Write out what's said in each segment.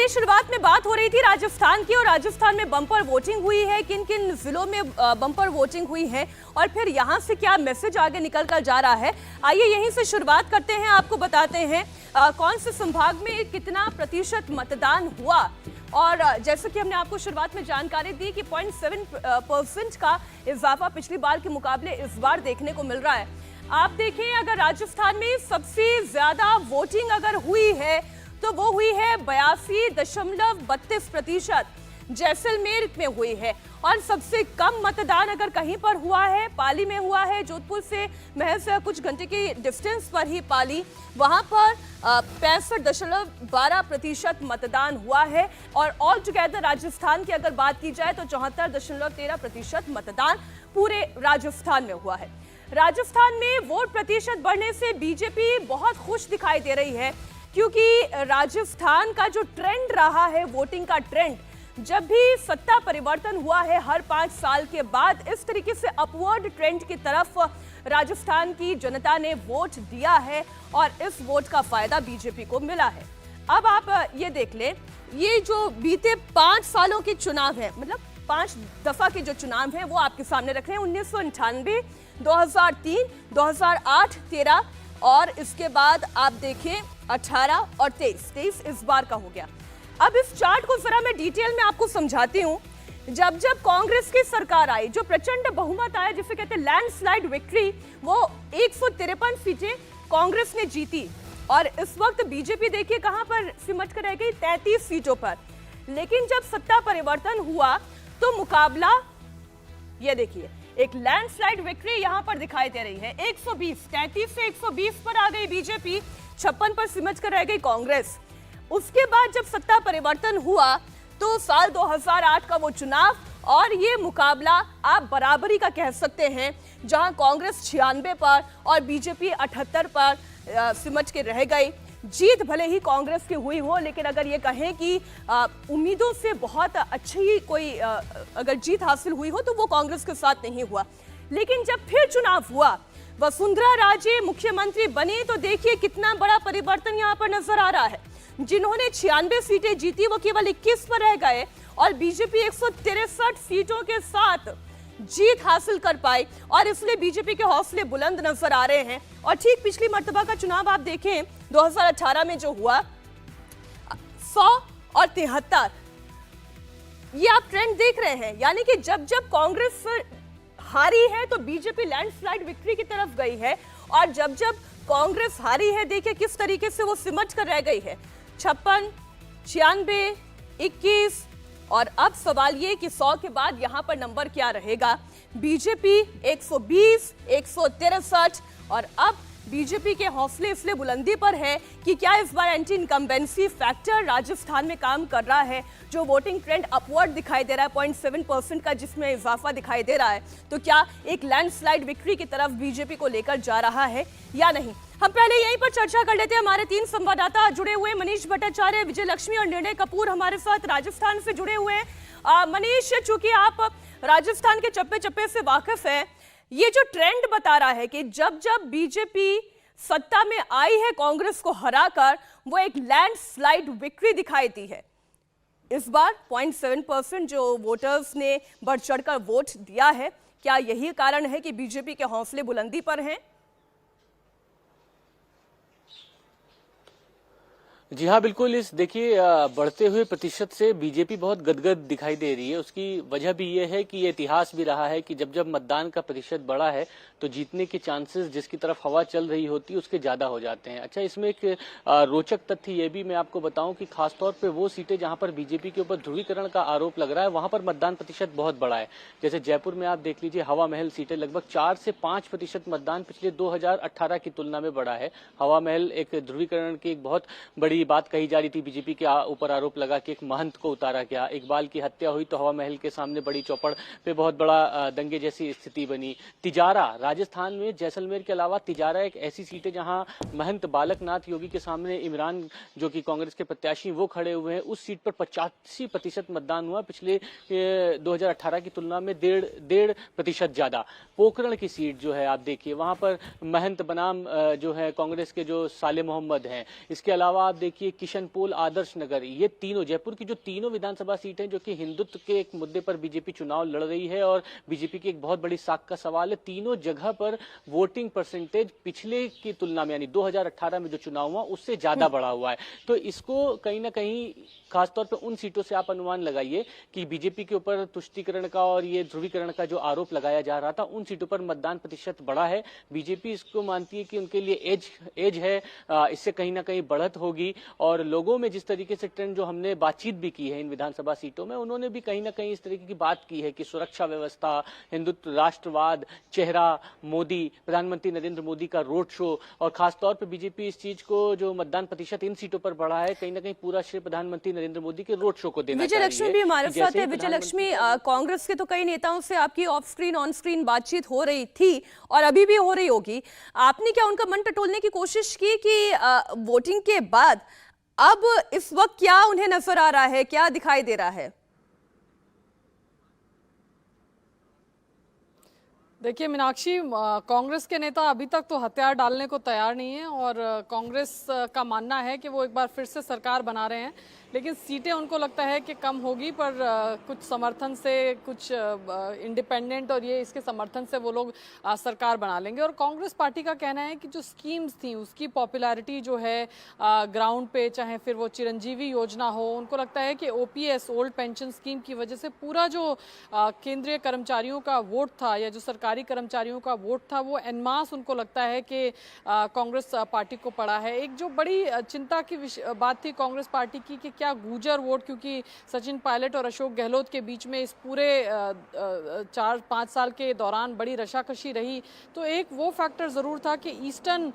चलिए, शुरुआत में बात हो रही थी राजस्थान की, और राजस्थान में बम्पर वोटिंग हुई है। किन किन जिलों में बम्पर वोटिंग हुई है और फिर यहां से क्या मैसेज आगे निकल कर जा रहा है, आइए यहीं से शुरुआत करते हैं। आपको बताते हैं कौन से संभाग में कितना प्रतिशत मतदान हुआ। और जैसे कि हमने आपको शुरुआत में जानकारी दी कि 0.7% का इजाफा पिछली बार के मुकाबले इस बार देखने को मिल रहा है। आप देखें, अगर राजस्थान में सबसे ज्यादा वोटिंग अगर हुई है तो वो हुई है 82.32%, जैसलमेर में हुई है। और सबसे कम मतदान अगर कहीं पर हुआ है, पाली में हुआ है। जोधपुर से महज कुछ घंटे के डिस्टेंस पर ही पाली, वहां पर 65.12% मतदान हुआ है। और ऑल टुगेदर राजस्थान की अगर बात की जाए तो 74.13% मतदान पूरे राजस्थान में हुआ है। राजस्थान में वोट प्रतिशत बढ़ने से बीजेपी बहुत खुश दिखाई दे रही है, क्योंकि राजस्थान का जो ट्रेंड रहा है, वोटिंग का ट्रेंड, जब भी सत्ता परिवर्तन हुआ है हर 5 साल के बाद, इस तरीके से अपवर्ड ट्रेंड की तरफ राजस्थान की जनता ने वोट दिया है और इस वोट का फायदा बीजेपी को मिला है। अब आप ये देख लें, ये जो बीते 5 सालों के चुनाव है, मतलब 5 दफा के जो चुनाव है वो आपके सामने रख रहे हैं। 1998, 2003, 2008, 13 और इसके बाद आप देखें 18 और 23 इस बार का हो गया। अब इस चार्ट को जरा मैं डिटेल में आपको समझाती हूँ। जब जब कांग्रेस की सरकार आई, जो प्रचंड बहुमत आया, जिसे कहते हैं लैंडस्लाइड विक्ट्री, वो 153 सीटें कांग्रेस ने जीती। और इस वक्त बीजेपी देखिए कहां पर सिमट कर रह गई, 33 सीटों पर। लेकिन जब सत्ता परिवर्तन हुआ तो मुकाबला, ये देखिए, एक लैंडस्लाइड विक्ट्री यहां पर दिखाई दे रही है। 120, 33 से 120 पर आ गई बीजेपी, 56 पर सिमट कर रह गई कांग्रेस। उसके बाद जब सत्ता परिवर्तन हुआ तो साल 2008 का वो चुनाव, और ये मुकाबला आप बराबरी का कह सकते हैं, जहां कांग्रेस 96 पर और बीजेपी 78 पर सिमट के रह गई। जीत भले ही कांग्रेस की हुई हो, लेकिन अगर ये कहें कि उम्मीदों से बहुत अच्छी कोई अगर जीत हासिल हुई हो तो वो कांग्रेस के साथ नहीं हुआ। लेकिन जब फिर चुनाव हुआ, वसुंधरा राजे मुख्यमंत्री बनी, तो देखिए कितना बड़ा परिवर्तन यहाँ पर नजर आ रहा है। जिन्होंने 96 सीटें जीती वो केवल 21 पर रह गए, और बीजेपी 163 सीटों के साथ जीत हासिल कर पाई, और इसलिए बीजेपी के हौसले बुलंद नजर आ रहे हैं। और ठीक पिछली मर्तबा का चुनाव आप देखें, 2018 में जो हुआ 100 और 73, ये आप ट्रेंड देख रहे हैं। यानी कि जब जब कांग्रेस हारी है तो बीजेपी लैंडस्लाइड विक्ट्री की तरफ गई है, और जब जब कांग्रेस हारी है, देखिए किस तरीके से वो सिमट कर रह गई है। 56, 96, 21, और अब सवाल ये कि 100 के बाद यहां पर नंबर क्या रहेगा। बीजेपी 120, 163, और अब बीजेपी के हौसले इसलिए बुलंदी पर है कि क्या इस बार एंटी इनकम्बेंसी फैक्टर राजस्थान में काम कर रहा है। जो वोटिंग ट्रेंड अपवर्ड दिखाई दे रहा है 0.7% का, जिसमें इजाफा दिखाई दे रहा है, तो क्या एक लैंडस्लाइड विक्ट्री की तरफ बीजेपी को लेकर जा रहा है या नहीं। हम पहले यहीं पर चर्चा कर लेते हैं। हमारे 3 संवाददाता जुड़े हुए, मनीष भट्टाचार्य, विजय लक्ष्मी और निर्णय कपूर हमारे साथ राजस्थान से जुड़े हुए हैं। मनीष, चूंकि आप राजस्थान के चप्पे चप्पे से वाकिफ हैं, ये जो ट्रेंड बता रहा है कि जब जब बीजेपी सत्ता में आई है कांग्रेस को हराकर, वो एक लैंडस्लाइड विक्ट्री दिखाई दी है। इस बार 0.7% जो वोटर्स ने बढ़ चढ़कर वोट दिया है, क्या यही कारण है कि बीजेपी के हौसले बुलंदी पर हैं? जी हाँ, बिल्कुल। इस देखिए बढ़ते हुए प्रतिशत से बीजेपी बहुत गदगद दिखाई दे रही है। उसकी वजह भी ये है कि ये इतिहास भी रहा है कि जब जब मतदान का प्रतिशत बढ़ा है तो जीतने के चांसेस जिसकी तरफ हवा चल रही होती है उसके ज्यादा हो जाते हैं। अच्छा, इसमें एक रोचक तथ्य ये भी मैं आपको बताऊं कि खासतौर पे वो सीटें जहां पर बीजेपी के ऊपर ध्रुवीकरण का आरोप लग रहा है, वहां पर मतदान प्रतिशत बहुत बड़ा है। जैसे जयपुर में आप देख लीजिए, हवा महल सीटें लगभग 4 से 5% मतदान पिछले 2018 की तुलना में बढ़ा है। हवा महल एक ध्रुवीकरण की एक बहुत बड़ी बात कही जा रही थी, बीजेपी के ऊपर आरोप लगा कि एक महंत को उतारा गया। इकबाल की हत्या हुई तो हवा महल के सामने बड़ी चौपड़ पे बहुत बड़ा दंगे जैसी स्थिति बनी। तिजारा, राजस्थान में जैसलमेर के अलावा तिजारा एक ऐसी सीट है जहां महंत बालकनाथ योगी के सामने इमरान, जो कि कांग्रेस के प्रत्याशी, वो खड़े हुए हैं। उस सीट पर 85% मतदान हुआ, पिछले 2018 की तुलना में 1.5% ज्यादा। पोखरण की सीट जो है आप देखिए, वहां पर महंत बनाम जो है कांग्रेस के जो साले मोहम्मद हैं। इसके अलावा आप देखिए किशनपोल, आदर्श नगर, ये तीनों जयपुर की जो तीनों विधानसभा सीटें जो कि हिंदुत्व के एक मुद्दे पर बीजेपी चुनाव लड़ रही है और बीजेपी की एक बहुत बड़ी साख का सवाल है, तीनों जगह पर वोटिंग परसेंटेज पिछले की तुलना में यानी 2018 में जो चुनाव हुआ उससे ज्यादा बढ़ा हुआ है। तो इसको कहीं ना कहीं खासतौर पर उन सीटों से आप अनुमान लगाइए कि बीजेपी के ऊपर तुष्टीकरण का और ये ध्रुवीकरण का जो आरोप लगाया जा रहा था, उन सीटों पर मतदान प्रतिशत बढ़ा है। बीजेपी इसको मानती है कि उनके लिए एज है, इससे कहीं ना कहीं बढ़त होगी। और लोगों में जिस तरीके से ट्रेंड जो हमने बातचीत भी की है इन विधानसभा सीटों में, उन्होंने भी कहीं ना कहीं इस तरीके की बात की है कि सुरक्षा व्यवस्था, हिंदुत्व, राष्ट्रवाद, चेहरा मोदी, प्रधानमंत्री नरेंद्र मोदी का रोड शो, और खासतौर पर बीजेपी इस चीज को जो मतदान प्रतिशत इन सीटों पर बढ़ा है, कहीं ना कहीं पूरा श्रेय प्रधानमंत्री नरेंद्र मोदी के रोड शो को देना चाहिए। विजय लक्ष्मी भी हमारे साथ है। विजय लक्ष्मी, कांग्रेस के तो कई नेताओं से आपकी ऑफ स्क्रीन ऑन स्क्रीन बातचीत हो रही थी और अभी भी हो रही होगी। आपने क्या उनका मन टटोलने की कोशिश की कि वोटिंग के बाद अब इस वक्त क्या उन्हें नजर आ रहा है, क्या दिखाई दे रहा है? देखिए मीनाक्षी, कांग्रेस के नेता अभी तक तो हथियार डालने को तैयार नहीं है और कांग्रेस का मानना है कि वो एक बार फिर से सरकार बना रहे हैं, लेकिन सीटें उनको लगता है कि कम होगी, पर कुछ समर्थन से, कुछ इंडिपेंडेंट और ये इसके समर्थन से वो लोग सरकार बना लेंगे। और कांग्रेस पार्टी का कहना है कि जो स्कीम्स थी उसकी पॉपुलैरिटी जो है ग्राउंड पे, चाहे फिर वो चिरंजीवी योजना हो, उनको लगता है कि ओपीएस, ओल्ड पेंशन स्कीम की वजह से पूरा जो केंद्रीय कर्मचारियों का वोट था या जो सरकारी कर्मचारियों का वोट था वो एनमास उनको लगता है कि कांग्रेस पार्टी को पड़ा है। एक जो बड़ी चिंता की बात थी कांग्रेस पार्टी की कि क्या गुर्जर वोट, क्योंकि सचिन पायलट और अशोक गहलोत के बीच में इस पूरे 4-5 साल के दौरान बड़ी रशाकशी रही, तो एक वो फैक्टर जरूर था कि ईस्टर्न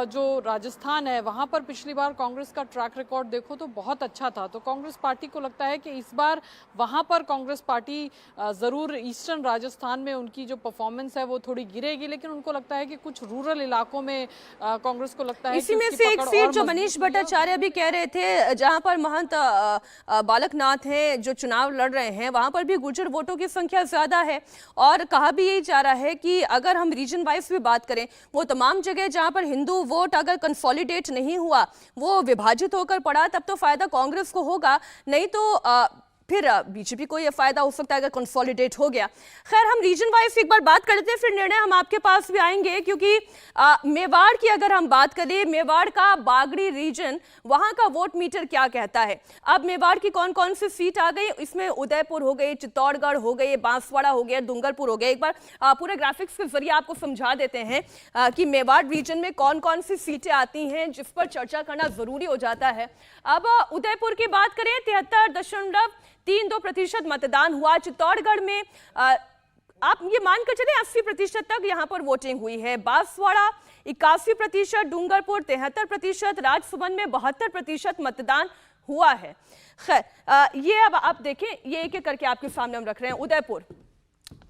जो राजस्थान है वहां पर पिछली बार कांग्रेस का ट्रैक रिकॉर्ड देखो तो बहुत अच्छा था। तो कांग्रेस पार्टी को लगता है कि इस बार वहां पर कांग्रेस पार्टी जरूर ईस्टर्न राजस्थान में उनकी जो परफॉर्मेंस है वो थोड़ी गिरेगी, लेकिन उनको लगता है कि कुछ रूरल इलाकों में कांग्रेस को लगता है इसी में से एक सीट जो मनीष भट्टाचार्य भी कह रहे थे, जहां पर महंत बालकनाथ हैं जो चुनाव लड़ रहे हैं, वहां पर भी गुर्जर वोटों की संख्या ज्यादा है। और कहा भी यही जा रहा है कि अगर हम रीजन वाइज भी बात करें, वो तमाम जगह जहां पर हिंदू वोट अगर कंसोलिडेट नहीं हुआ, वो विभाजित होकर पड़ा, तब तो फायदा कांग्रेस को होगा, नहीं तो फिर बीजेपी को यह फायदा हो सकता है अगर कंसोलिडेट हो गया। खैर, हम रीजन वाइज एक बार बात कर लेते हैं, फिर निर्णय हम आपके पास भी आएंगे, क्योंकि मेवाड़ की अगर हम बात करें, मेवाड़ का बागड़ी रीजन, वहां का वोट मीटर क्या कहता है। अब मेवाड़ की कौन कौन सी सीट आ गई, इसमें उदयपुर हो गई, चित्तौड़गढ़ हो गई, बांसवाड़ा हो गया, डूंगरपुर हो गया। एक बार पूरे ग्राफिक्स के जरिए आपको समझा देते हैं कि मेवाड़ रीजन में कौन कौन सी सीटें आती हैं जिस पर चर्चा करना जरूरी हो जाता है। अब उदयपुर की बात करें, 73.32% मतदान हुआ। चित्तौड़गढ़ में आप ये मानकर चले 80% तक यहां पर वोटिंग हुई है। बांसवाड़ा 81%, डूंगरपुर 73%, राजसमंद में 72% मतदान हुआ है। खैर, ये अब आप देखें, ये एक एक करके आपके सामने हम रख रहे हैं।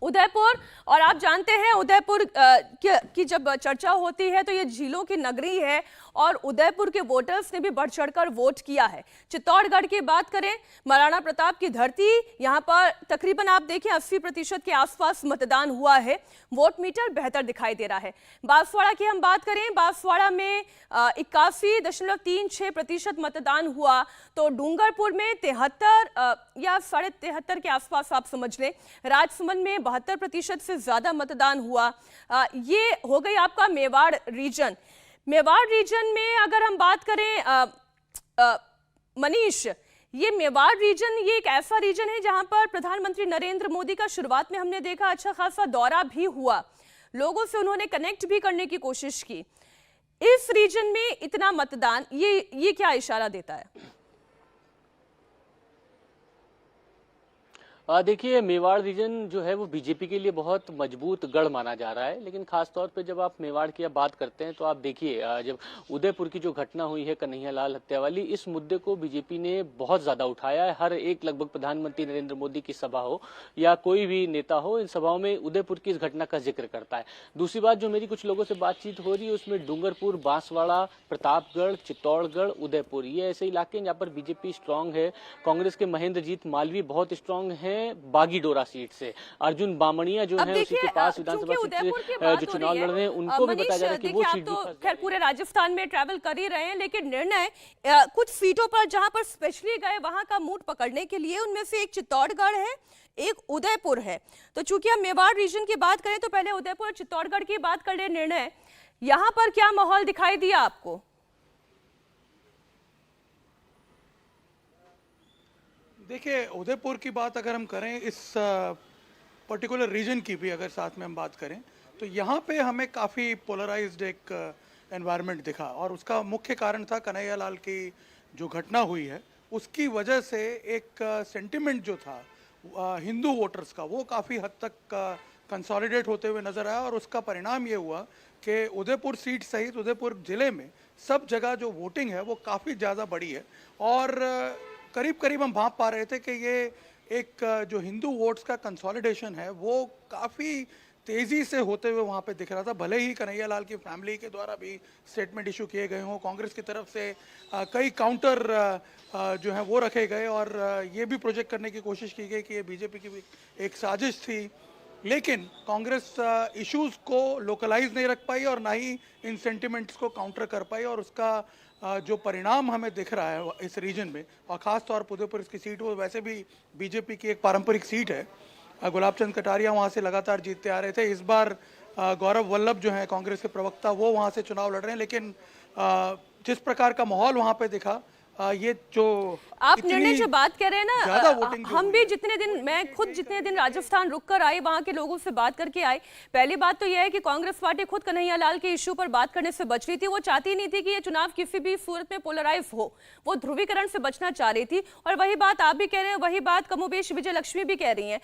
उदयपुर, और आप जानते हैं उदयपुर की जब चर्चा होती है तो ये झीलों की नगरी है और उदयपुर के वोटर्स ने भी बढ़ चढ़कर वोट किया है। चित्तौड़गढ़ की बात करें, महाराणा प्रताप की धरती, यहां पर तकरीबन आप देखें 80% के आसपास मतदान हुआ है। वोट मीटर बेहतर दिखाई दे रहा है। बांसवाड़ा की हम बात करें, बांसवाड़ा में 81.36% मतदान हुआ, तो डूंगरपुर में 73 या 73.5 के आसपास आप समझ लें। राजसमंद में 72% से ज्यादा मतदान हुआ। ये हो गई आपका मेवाड़ रीजन। मेवाड़ रीजन में अगर हम बात करें मनीष, ये मेवाड़ रीजन, ये एक ऐसा रीजन है जहां पर प्रधानमंत्री नरेंद्र मोदी का शुरुआत में हमने देखा अच्छा खासा दौरा भी हुआ, लोगों से उन्होंने कनेक्ट भी करने की कोशिश की। इस रीजन में इतना मतदान, ये क्या इशारा देता है? देखिए, मेवाड़ रीजन जो है वो बीजेपी के लिए बहुत मजबूत गढ़ माना जा रहा है, लेकिन खासतौर पे जब आप मेवाड़ की बात करते हैं तो आप देखिए, जब उदयपुर की जो घटना हुई है कन्हैयालाल हत्या वाली, इस मुद्दे को बीजेपी ने बहुत ज्यादा उठाया है। हर एक लगभग प्रधानमंत्री नरेंद्र मोदी की सभा हो या कोई भी नेता हो, इन सभाओं में उदयपुर की इस घटना का जिक्र करता है। दूसरी बात, जो मेरी कुछ लोगों से बातचीत हो रही है उसमें डूंगरपुर, बांसवाड़ा, प्रतापगढ़, चित्तौड़गढ़, उदयपुर, ये ऐसे इलाके जहाँ पर बीजेपी स्ट्रांग है। कांग्रेस के महेंद्रजीत मालवीय बहुत स्ट्रांग है हैं बागीडोरा सीट से। अर्जुन बामणिया जो है उसी के पास विधानसभा सीट से जो चुनाव लड़ रहे हैं, उनको भी बताया जा रहा है कि वो सीट तो खैर पूरे राजस्थान में ट्रैवल कर ही रहे हैं, लेकिन निर्णय कुछ सीटों पर जहां पर स्पेशली गए वहां का मूड पकड़ने के लिए, उनमें से एक चित्तौड़गढ़ है, एक उदयपुर है। तो चूंकि हम मेवाड़ रीजन की बात करें तो पहले उदयपुर और चित्तौड़गढ़ की बात कर ले। निर्णय यहां पर क्या माहौल दिखाई दिया आपको? देखिए, उदयपुर की बात अगर हम करें, इस पर्टिकुलर रीजन की भी अगर साथ में हम बात करें, तो यहाँ पे हमें काफ़ी पोलराइज्ड एक एनवायरनमेंट दिखा, और उसका मुख्य कारण था कन्हैयालाल की जो घटना हुई है उसकी वजह से एक सेंटिमेंट जो था हिंदू वोटर्स का, वो काफ़ी हद तक कंसोलिडेट होते हुए नज़र आया। और उसका परिणाम ये हुआ कि उदयपुर सीट सहित उदयपुर ज़िले में सब जगह जो वोटिंग है वो काफ़ी ज़्यादा बड़ी है, और करीब करीब हम भांप पा रहे थे कि ये एक जो हिंदू वोट्स का कंसोलिडेशन है वो काफ़ी तेज़ी से होते हुए वहाँ पे दिख रहा था। भले ही कन्हैयालाल की फैमिली के द्वारा भी स्टेटमेंट इशू किए गए हों, कांग्रेस की तरफ से कई काउंटर जो हैं वो रखे गए, और ये भी प्रोजेक्ट करने की कोशिश की गई कि ये बीजेपी की भी एक साजिश थी, लेकिन कांग्रेस इश्यूज़ को लोकलाइज नहीं रख पाई और ना ही इन सेंटिमेंट्स को काउंटर कर पाई। और उसका जो परिणाम हमें दिख रहा है इस रीजन में, और ख़ास तौर पर उदयपुर की सीट, वो वैसे भी बीजेपी की एक पारंपरिक सीट है। गुलाब चंद कटारिया वहाँ से लगातार जीतते आ रहे थे। इस बार गौरव वल्लभ जो हैं कांग्रेस के प्रवक्ता, वो वहाँ से चुनाव लड़ रहे हैं, लेकिन जिस प्रकार का माहौल वहाँ पे दिखा, ये जो आप निर्णय जो बात कर रहे हैं ना, हम भी जितने दिन, मैं खुद जितने दिन राजस्थान रुक कर आई, वहां के लोगों से बात करके आई, पहली बात तो यह है कि कांग्रेस पार्टी खुद कन्हैयालाल के इश्यू पर बात करने से बच रही थी। वो चाहती नहीं थी कि ये चुनाव किसी भी सूरत में पोलराइज हो, वो ध्रुवीकरण से बचना चाह रही थी। और वही बात आप भी कह रहे हैं, वही बात कमोबेश विजय लक्ष्मी भी कह रही है।